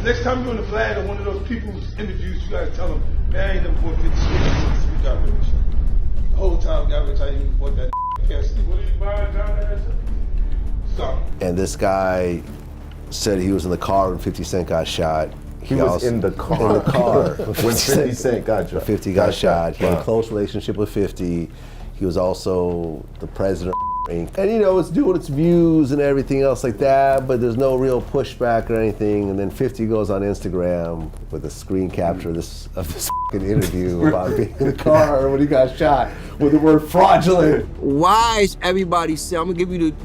Next time you're on the Vlad or one of those people's interviews, you gotta tell them, man, I ain't never bought 50 cents since we got rich. The whole time we got rich, I ain't even bought that can't sleep. What did you buy, John? Something. And this guy said he was in the car when 50 Cent got shot. He was in the car. In the car. When 50 Cent got shot. 50 got shot. He had a close relationship with 50. He was also the president of Inc. And you know, it's doing its views and everything else like that, but there's no real pushback or anything. And then 50 goes on Instagram with a screen capture of this interview about being in the car when he got shot with the word fraudulent. Why is everybody saying, I'm gonna give you the,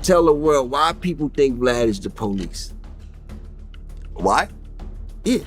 tell the world why people think Vlad is the police. Why? Yeah.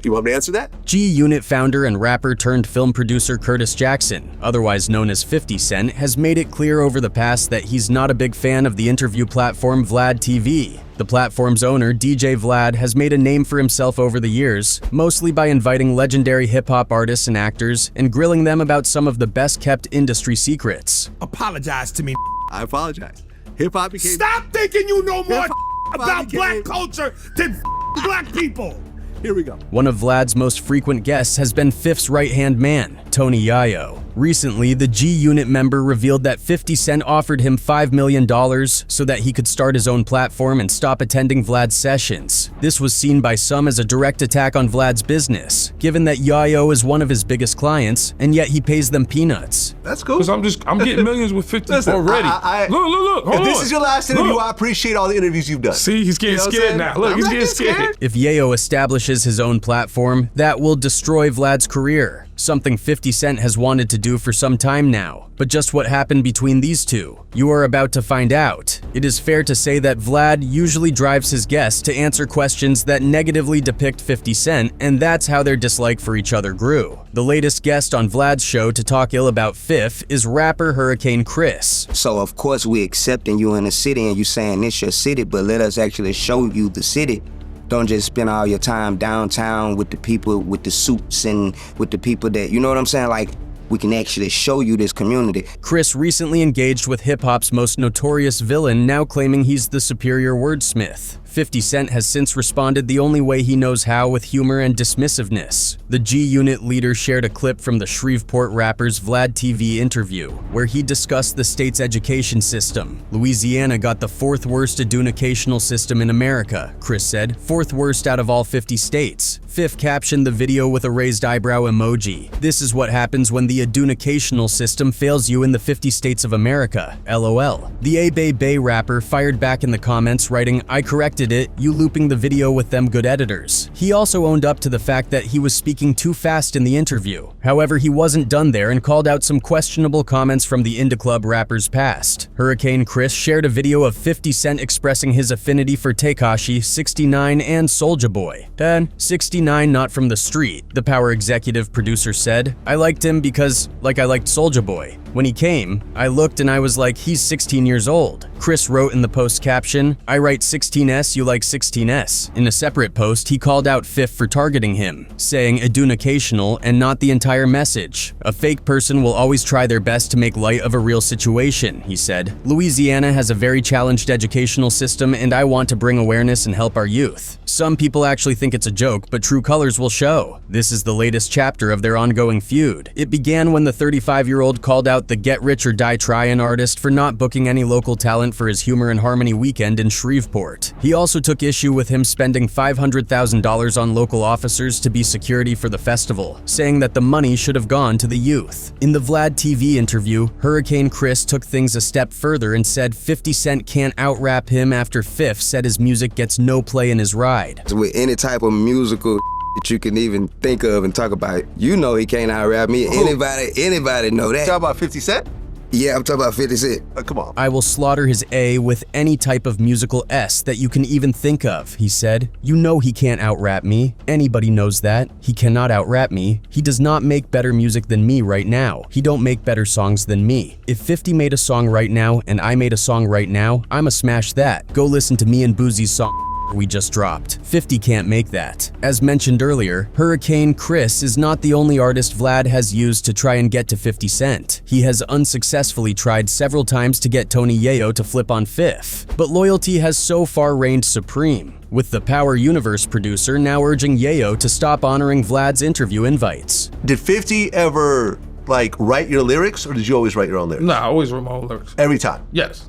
You want me to answer that? G-Unit founder and rapper turned film producer Curtis Jackson, otherwise known as 50 Cent, has made it clear over the past that he's not a big fan of the interview platform VladTV. The platform's owner, DJ Vlad, has made a name for himself over the years, mostly by inviting legendary hip-hop artists and actors and grilling them about some of the best-kept industry secrets. Apologize to me. I apologize. Hip-hop became... Stop thinking you know more about black culture than black people. Here we go. One of Vlad's most frequent guests has been Fifth's right-hand man, Tony Yayo. Recently, the G-Unit member revealed that 50 Cent offered him $5 million so that he could start his own platform and stop attending Vlad's sessions. This was seen by some as a direct attack on Vlad's business, given that Yayo is one of his biggest clients, and yet he pays them peanuts. That's cool. Because I'm getting millions with 50 Listen, already. Look, Hold if on. this is your last interview, I appreciate all the interviews you've done. See, he's getting scared now. Look, he's getting scared. If Yayo establishes his own platform, that will destroy Vlad's career, something 50 Cent has wanted to do for some time now. But just what happened between these two? You are about to find out. It is fair to say that Vlad usually drives his guests to answer questions that negatively depict 50 Cent, and that's how their dislike for each other grew. The latest guest on Vlad's show to talk ill about Fifth is rapper Hurricane Chris. So of course we accepting you in the city and you saying this your city, but let us actually show you the city. Don't just spend all your time downtown with the people with the suits and with the people that, you know what I'm saying? Like, we can actually show you this community. Chris recently engaged with hip-hop's most notorious villain, now claiming he's the superior wordsmith. 50 Cent has since responded the only way he knows how, with humor and dismissiveness. The G-Unit leader shared a clip from the Shreveport rapper's VladTV interview, where he discussed the state's education system. Louisiana got the 4th worst educational system in America, Chris said, 4th worst out of all 50 states. Fifth captioned the video with a raised eyebrow emoji. This is what happens when the educational system fails you in the 50 states of America, LOL. The A-Bay rapper fired back in the comments, writing, "I corrected it, you looping the video with them good editors." He also owned up to the fact that he was speaking too fast in the interview. However, he wasn't done there and called out some questionable comments from the Indie Club rapper's past. Hurricane Chris shared a video of 50 Cent expressing his affinity for Tekashi, 69, and Soulja Boy. 69 not from the street, the Power executive producer said. "I liked him because, like I liked Soulja Boy. When he came, I looked and I was like, he's 16 years old." Chris wrote in the post caption, "I write 16S, you like 16S." In a separate post, he called out Fifth for targeting him, saying educational and not the entire message. "A fake person will always try their best to make light of a real situation," he said. "Louisiana has a very challenged educational system and I want to bring awareness and help our youth. Some people actually think it's a joke, but true colors will show." This is the latest chapter of their ongoing feud. It began when the 35-year-old called out the Get Rich or Die Tryin' artist for not booking any local talent for his Humor and Harmony weekend in Shreveport. He also took issue with him spending $500,000 on local officers to be security for the festival, saying that the money should have gone to the youth. In the VladTV interview, Hurricane Chris took things a step further and said 50 Cent can't out-rap him after Fifth said his music gets no play in his ride. With any type of musical that you can even think of and talk about, you know he can't out-rap me. Anybody know that. Talk about 50 Cent? Yeah, I'm talking about 50 Cent. Come on. "I will slaughter his A with any type of musical S that you can even think of," he said. "You know he can't out-rap me. Anybody knows that. He cannot out-rap me. He does not make better music than me right now. He don't make better songs than me. If 50 made a song right now and I made a song right now, I'ma smash that. Go listen to me and Boozy's song we just dropped. 50 can't make that. As mentioned earlier, Hurricane Chris is not the only artist Vlad has used to try and get to 50 Cent. He has unsuccessfully tried several times to get Tony Yayo to flip on Fifth, but loyalty has so far reigned supreme, with the Power Universe producer now urging Yayo to stop honoring Vlad's interview invites. Did 50 ever, like, write your lyrics, or did you always write your own lyrics? Nah, I always wrote my own lyrics. Every time? Yes.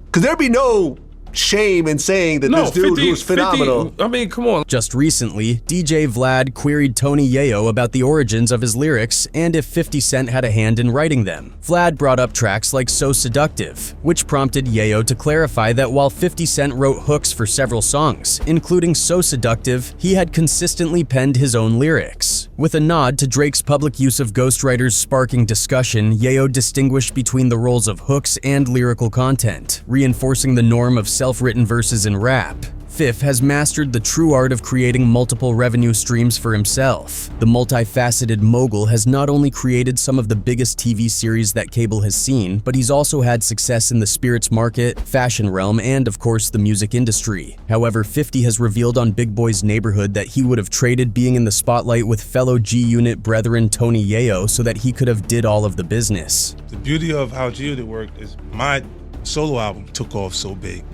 Because there'd be no shame in saying that this dude who's phenomenal. 50, I mean, come on. Just recently, DJ Vlad queried Tony Yayo about the origins of his lyrics and if 50 Cent had a hand in writing them. Vlad brought up tracks like So Seductive, which prompted Yayo to clarify that while 50 Cent wrote hooks for several songs, including So Seductive, he had consistently penned his own lyrics. With a nod to Drake's public use of ghostwriters sparking discussion, Yayo distinguished between the roles of hooks and lyrical content, reinforcing the norm of self-written verses in rap. Fifth has mastered the true art of creating multiple revenue streams for himself. The multifaceted mogul has not only created some of the biggest TV series that cable has seen, but he's also had success in the spirits market, fashion realm, and of course the music industry. However, 50 has revealed on Big Boy's Neighborhood that he would have traded being in the spotlight with fellow G-Unit brethren Tony Yayo so that he could have did all of the business. The beauty of how G-Unit worked is my solo album took off so big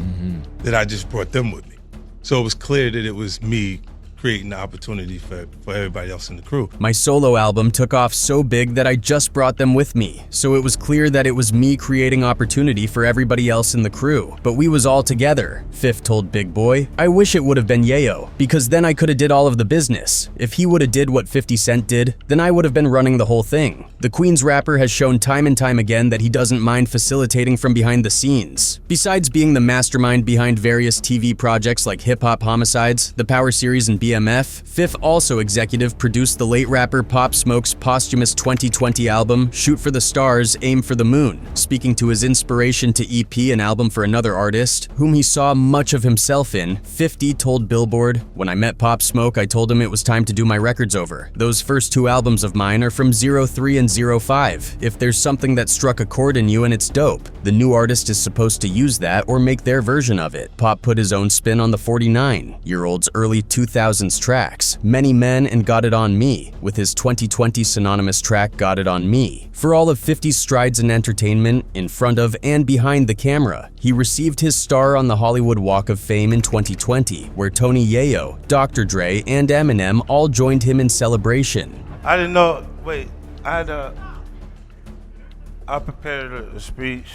that I just brought them with me. So it was clear that it was me creating the opportunity for everybody else in the crew. My solo album took off so big that I just brought them with me, so it was clear that it was me creating opportunity for everybody else in the crew, but we was all together, Fifth told Big Boy. I wish it would have been Yayo, because then I could have did all of the business. If he would have did what 50 Cent did, then I would have been running the whole thing. The Queens rapper has shown time and time again that he doesn't mind facilitating from behind the scenes. Besides being the mastermind behind various TV projects like Hip Hop Homicides, The Power Series, and BMF, Fifth also executive produced the late rapper Pop Smoke's posthumous 2020 album, Shoot for the Stars, Aim for the Moon, speaking to his inspiration to EP an album for another artist, whom he saw much of himself in. 50 told Billboard, "When I met Pop Smoke, I told him it was time to do my records over. Those first two albums of mine are from 03 and 05. If there's something that struck a chord in you and it's dope, the new artist is supposed to use that or make their version of it." Pop put his own spin on the 49-year-old's early 2000s tracks, Many Men and Got It On Me, with his 2020 synonymous track Got It On Me. For all of 50's strides in entertainment, in front of and behind the camera, he received his star on the Hollywood Walk of Fame in 2020, where Tony Yayo, Dr. Dre, and Eminem all joined him in celebration. I didn't know, I prepared a speech,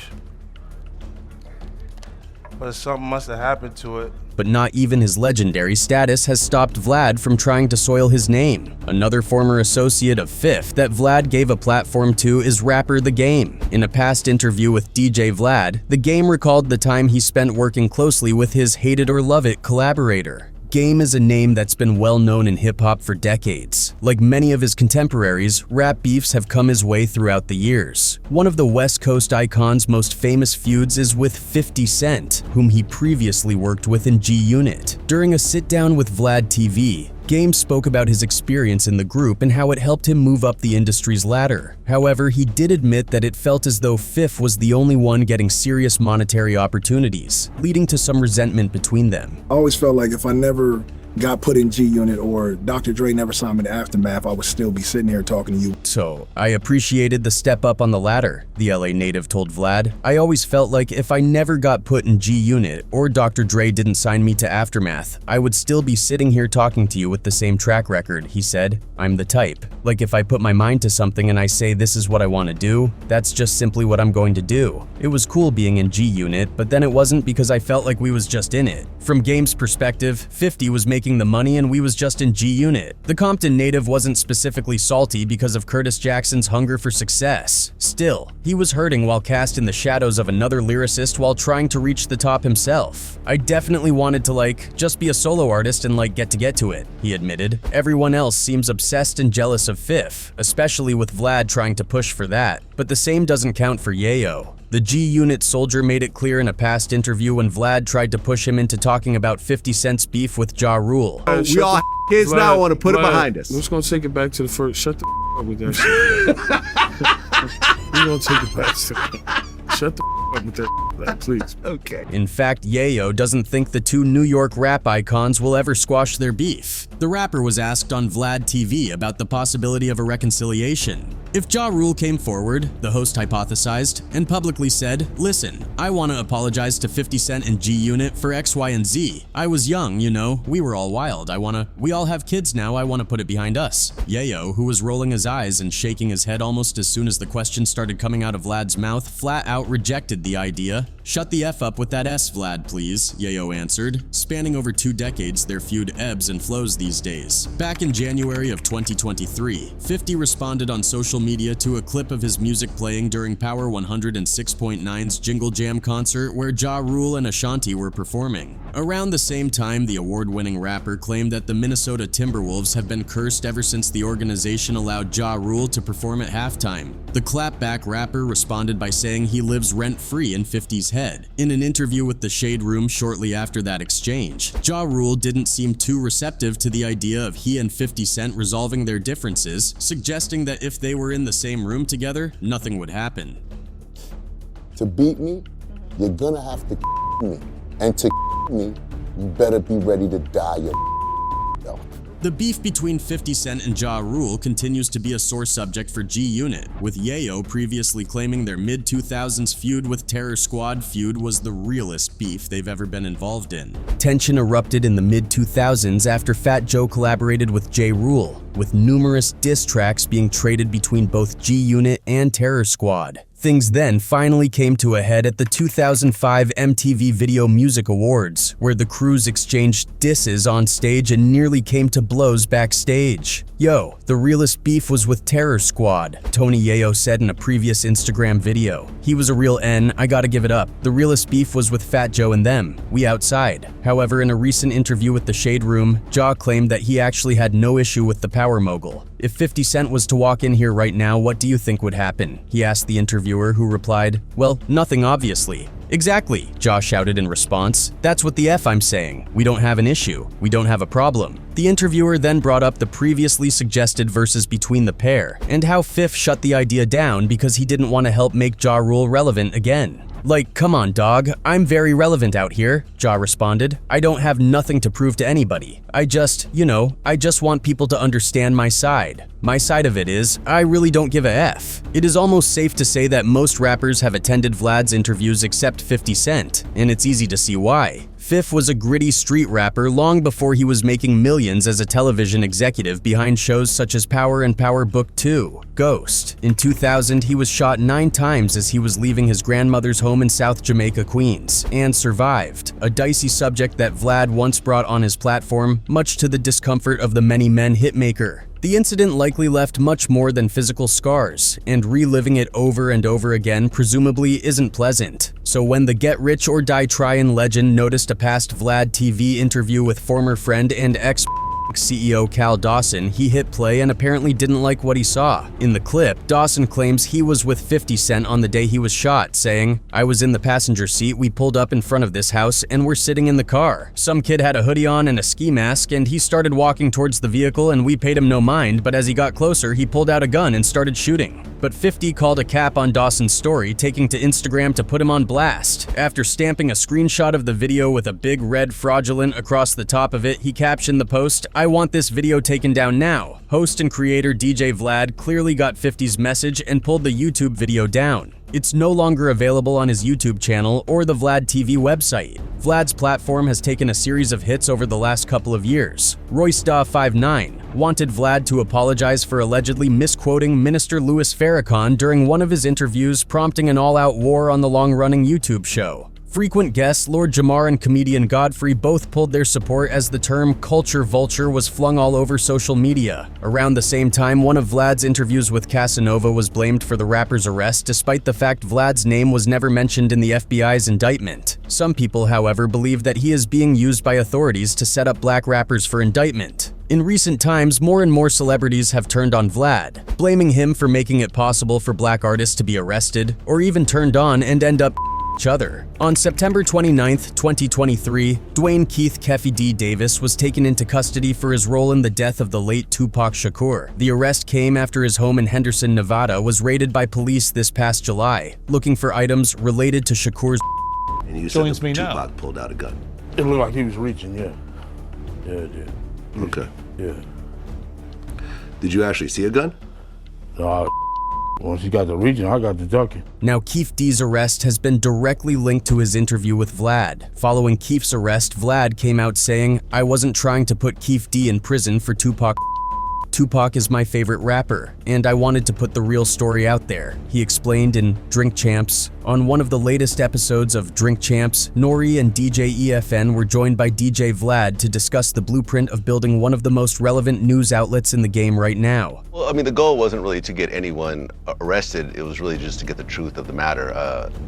but something must have happened to it. But not even his legendary status has stopped Vlad from trying to soil his name. Another former associate of Fifth that Vlad gave a platform to is rapper The Game. In a past interview with DJ Vlad, The Game recalled the time he spent working closely with his Hate It or Love It collaborator. Game is a name that's been well known in hip-hop for decades. Like many of his contemporaries, rap beefs have come his way throughout the years. One of the West Coast icon's most famous feuds is with 50 Cent, whom he previously worked with in G-Unit. During a sit-down with VladTV, Game spoke about his experience in the group and how it helped him move up the industry's ladder. However, he did admit that it felt as though Fifth was the only one getting serious monetary opportunities, leading to some resentment between them. I always felt like if I never got put in G-Unit or Dr. Dre never saw me in the Aftermath, I would still be sitting here talking to you. So, I appreciated the step up on the ladder, the LA native told Vlad. I always felt like if I never got put in G-Unit or Dr. Dre didn't sign me to Aftermath, I would still be sitting here talking to you with the same track record, he said. I'm the type. Like if I put my mind to something and I say this is what I want to do, that's just simply what I'm going to do. It was cool being in G-Unit, but then it wasn't because I felt like we was just in it. From Game's perspective, 50 was making the money and we was just in G-Unit. The Compton native wasn't specifically salty because of Curtis Jackson's hunger for success. Still, he was hurting while cast in the shadows of another lyricist while trying to reach the top himself. I definitely wanted to just be a solo artist and get to it, he admitted. Everyone else seems obsessed and jealous of Fifth, especially with Vlad trying to push for that. But the same doesn't count for Yayo. The G-Unit soldier made it clear in a past interview when Vlad tried to push him into talking about 50 Cent's beef with Ja Rule. We all kids Vlad, now want to put Vlad, it behind us. I'm just going to take it back to the first. Shut the up with that shit. We're going to take it back to shut the fuck with that, Vlad, please. Okay. In fact, Yayo doesn't think the two New York rap icons will ever squash their beef. The rapper was asked on VladTV about the possibility of a reconciliation. If Ja Rule came forward, the host hypothesized, and publicly said, "Listen, I want to apologize to 50 Cent and G Unit for X, Y, and Z. I was young, you know, we were all wild. We all have kids now, I want to put it behind us." Yayo, who was rolling his eyes and shaking his head almost as soon as the question started coming out of Vlad's mouth, flat out rejected the idea. "Shut the F up with that S, Vlad, please," Yayo answered. Spanning over 2 decades, their feud ebbs and flows these days. Back in January of 2023, 50 responded on social media to a clip of his music playing during Power 106.9's Jingle Jam concert where Ja Rule and Ashanti were performing. Around the same time, the award-winning rapper claimed that the Minnesota Timberwolves have been cursed ever since the organization allowed Ja Rule to perform at halftime. The clapback rapper responded by saying he lives rent-free in 50's head. In an interview with the Shade Room shortly after that exchange, Ja Rule didn't seem too receptive to the idea of he and 50 Cent resolving their differences, suggesting that if they were in the same room together, nothing would happen. To beat me, you're gonna have to me. And to me, you better be ready to die yourself. The beef between 50 Cent and Ja Rule continues to be a sore subject for G Unit, with Yayo previously claiming their mid-2000s feud with Terror Squad feud was the realest beef they've ever been involved in. Tension erupted in the mid-2000s after Fat Joe collaborated with J. Rule, with numerous diss tracks being traded between both G Unit and Terror Squad. Things then finally came to a head at the 2005 MTV Video Music Awards, where the crews exchanged disses on stage and nearly came to blows backstage. "Yo, the realest beef was with Terror Squad," Tony Yayo said in a previous Instagram video. "He was a real N, I gotta give it up. The realest beef was with Fat Joe and them. We outside." However, in a recent interview with the Shade Room, Ja claimed that he actually had no issue with the power mogul. "If 50 Cent was to walk in here right now, what do you think would happen?" he asked the interviewer, who replied, "Well, nothing obviously." "Exactly," Ja shouted in response. "That's what the F I'm saying. We don't have an issue. We don't have a problem." The interviewer then brought up the previously suggested verses between the pair, and how Fif shut the idea down because he didn't want to help make Ja Rule relevant again. "Like, come on, dog. I'm very relevant out here," Ja responded. "I don't have nothing to prove to anybody. I just want people to understand my side. My side of it is, I really don't give a F." It is almost safe to say that most rappers have attended Vlad's interviews except 50 Cent, and it's easy to see why. Fif was a gritty street rapper long before he was making millions as a television executive behind shows such as Power and Power Book 2, Ghost. In 2000, he was shot 9 times as he was leaving his grandmother's home in South Jamaica, Queens, and survived, a dicey subject that Vlad once brought on his platform, much to the discomfort of the Many Men hitmaker. The incident likely left much more than physical scars, and reliving it over and over again presumably isn't pleasant. So when the Get Rich or Die Tryin' legend noticed a past VladTV interview with former friend and ex-CEO Cal Dawson, he hit play and apparently didn't like what he saw. In the clip, Dawson claims he was with 50 Cent on the day he was shot, saying, "I was in the passenger seat, we pulled up in front of this house, and we're sitting in the car. Some kid had a hoodie on and a ski mask, and he started walking towards the vehicle and we paid him no mind, but as he got closer, he pulled out a gun and started shooting." But 50 called a cap on Dawson's story, taking to Instagram to put him on blast. After stamping a screenshot of the video with a big red fraudulent across the top of it, he captioned the post, "I want this video taken down now." Host and creator DJ Vlad clearly got 50's message and pulled the YouTube video down. It's no longer available on his YouTube channel or the VladTV website. Vlad's platform has taken a series of hits over the last couple of years. Roysta59 wanted Vlad to apologize for allegedly misquoting Minister Louis Farrakhan during one of his interviews, prompting an all-out war on the long-running YouTube show. Frequent guests Lord Jamar and comedian Godfrey both pulled their support as the term culture vulture was flung all over social media. Around the same time, one of Vlad's interviews with Casanova was blamed for the rapper's arrest, despite the fact Vlad's name was never mentioned in the FBI's indictment. Some people, however, believe that he is being used by authorities to set up black rappers for indictment. In recent times, more and more celebrities have turned on Vlad, blaming him for making it possible for black artists to be arrested, or even turned on and end up each other. On September 29, 2023, Dwayne Keith Keffy D. Davis was taken into custody for his role in the death of the late Tupac Shakur. The arrest came after his home in Henderson, Nevada was raided by police this past July, looking for items related to Shakur's. And you said that Tupac pulled out a gun. It looked like he was reaching, yeah. Yeah, it did. Okay. Yeah. Did you actually see a gun? No, once he got the reaching, I got the ducking. Now, Keith D's arrest has been directly linked to his interview with Vlad. Following Keith's arrest, Vlad came out saying, "I wasn't trying to put Keith D in prison for Tupac. Tupac is my favorite rapper, and I wanted to put the real story out there," he explained in Drink Champs. On one of the latest episodes of Drink Champs, Nori and DJ EFN were joined by DJ Vlad to discuss the blueprint of building one of the most relevant news outlets in the game right now. Well, I mean, the goal wasn't really to get anyone arrested. It was really just to get the truth of the matter.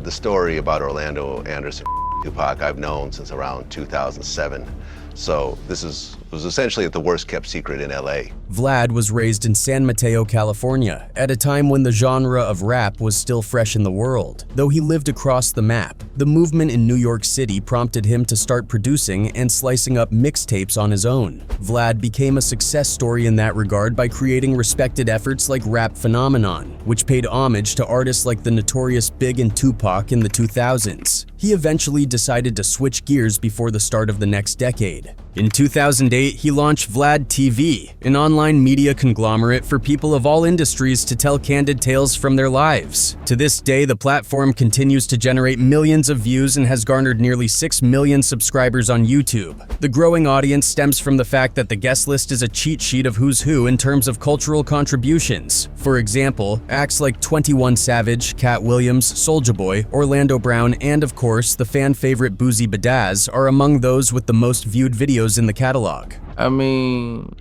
The story about Orlando Anderson, Tupac, I've known since around 2007. So this was essentially the worst kept secret in LA. Vlad was raised in San Mateo, California, at a time when the genre of rap was still fresh in the world. Though he lived across the map, the movement in New York City prompted him to start producing and slicing up mixtapes on his own. Vlad became a success story in that regard by creating respected efforts like Rap Phenomenon, which paid homage to artists like the notorious Big and Tupac in the 2000s. He eventually decided to switch gears before the start of the next decade. In 2008, he launched VladTV, an online media conglomerate for people of all industries to tell candid tales from their lives. To this day, the platform continues to generate millions of views and has garnered nearly 6 million subscribers on YouTube. The growing audience stems from the fact that the guest list is a cheat sheet of who's who in terms of cultural contributions. For example, acts like 21 Savage, Cat Williams, Soulja Boy, Orlando Brown, and of course, the fan favorite Boozy Badazz are among those with the most viewed videos in the catalog. I mean,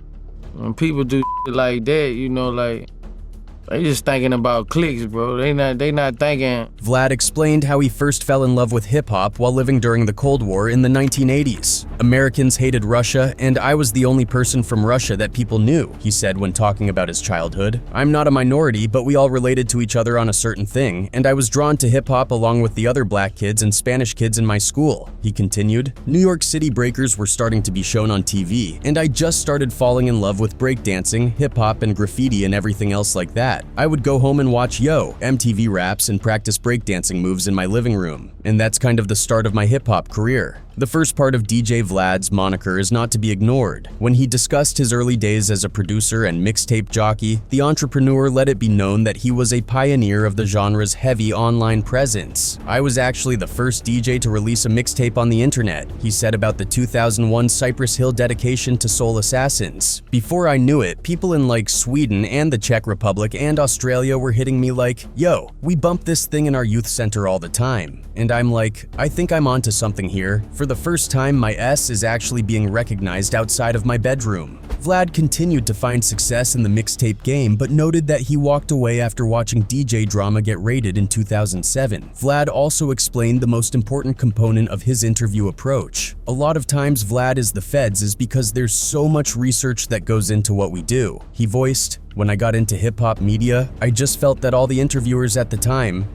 when people do like that, you know, like, they just thinking about clicks, bro. They not thinking. Vlad explained how he first fell in love with hip-hop while living during the Cold War in the 1980s. Americans hated Russia, and I was the only person from Russia that people knew, he said when talking about his childhood. I'm not a minority, but we all related to each other on a certain thing, and I was drawn to hip-hop along with the other black kids and Spanish kids in my school, he continued. New York City breakers were starting to be shown on TV, and I just started falling in love with breakdancing, hip-hop, and graffiti and everything else like that. I would go home and watch Yayo, MTV Raps, and practice breakdancing moves in my living room, and that's kind of the start of my hip-hop career. The first part of DJ Vlad's moniker is not to be ignored. When he discussed his early days as a producer and mixtape jockey, the entrepreneur let it be known that he was a pioneer of the genre's heavy online presence. I was actually the first DJ to release a mixtape on the internet, he said about the 2001 Cypress Hill dedication to Soul Assassins. Before I knew it, people in like Sweden and the Czech Republic and Australia were hitting me like, "Yo, we bump this thing in our youth center all the time." And I'm like, I think I'm onto something here. For the first time, my S is actually being recognized outside of my bedroom. Vlad continued to find success in the mixtape game, but noted that he walked away after watching DJ Drama get raided in 2007. Vlad also explained the most important component of his interview approach. A lot of times Vlad is the feds is because there's so much research that goes into what we do. He voiced, "When I got into hip-hop media, I just felt that all the interviewers at the time,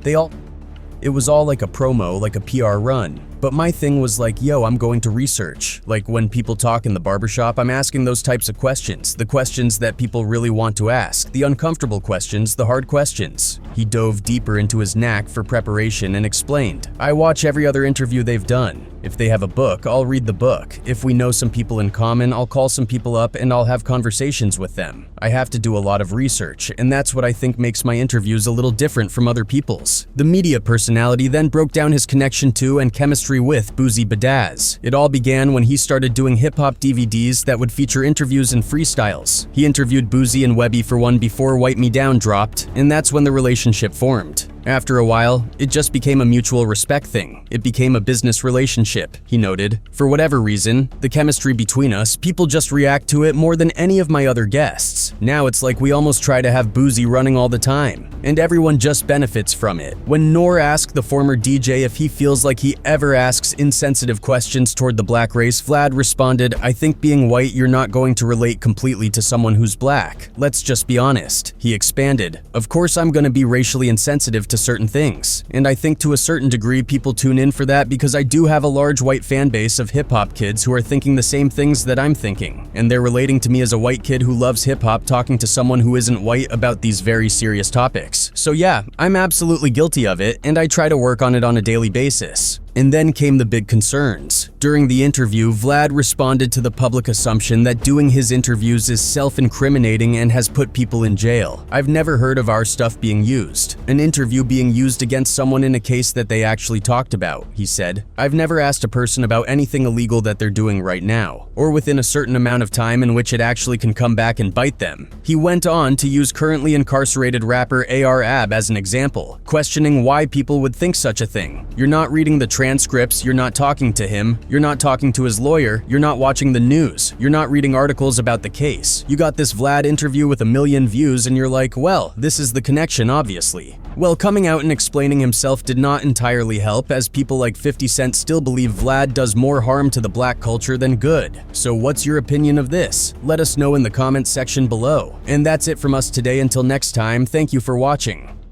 it was all like a promo, like a PR run. But my thing was like, yo, I'm going to research. Like when people talk in the barbershop, I'm asking those types of questions, the questions that people really want to ask, the uncomfortable questions, the hard questions." He dove deeper into his knack for preparation and explained, "I watch every other interview they've done. If they have a book, I'll read the book. If we know some people in common, I'll call some people up and I'll have conversations with them. I have to do a lot of research, and that's what I think makes my interviews a little different from other people's." The media personality then broke down his connection to and chemistry with Boozy Badazz. It all began when he started doing hip-hop DVDs that would feature interviews and freestyles. He interviewed Boozy and Webby for one before Wipe Me Down dropped, and that's when the relationship formed. After a while, it just became a mutual respect thing. It became a business relationship, he noted. For whatever reason, the chemistry between us, people just react to it more than any of my other guests. Now it's like we almost try to have Boozy running all the time, and everyone just benefits from it. When Noor asked the former DJ if he feels like he ever asks insensitive questions toward the black race, Vlad responded, "I think being white, you're not going to relate completely to someone who's black. Let's just be honest." He expanded, "Of course I'm gonna be racially insensitive to certain things. And I think to a certain degree people tune in for that because I do have a large white fan base of hip-hop kids who are thinking the same things that I'm thinking. And they're relating to me as a white kid who loves hip-hop talking to someone who isn't white about these very serious topics. So yeah, I'm absolutely guilty of it, and I try to work on it on a daily basis. And then came the big concerns. During the interview, Vlad responded to the public assumption that doing his interviews is self-incriminating and has put people in jail. I've never heard of our stuff being used. An interview being used against someone in a case that they actually talked about, he said. I've never asked a person about anything illegal that they're doing right now, or within a certain amount of time in which it actually can come back and bite them. He went on to use currently incarcerated rapper AR-Ab as an example, questioning why people would think such a thing. You're not reading the transcripts, you're not talking to him, you're not talking to his lawyer, you're not watching the news, you're not reading articles about the case. You got this Vlad interview with 1 million views and you're like, well, this is the connection, obviously. Well, coming out and explaining himself did not entirely help, as people like 50 Cent still believe Vlad does more harm to the black culture than good. So what's your opinion of this? Let us know in the comments section below. And that's it from us today. Until next time, thank you for watching.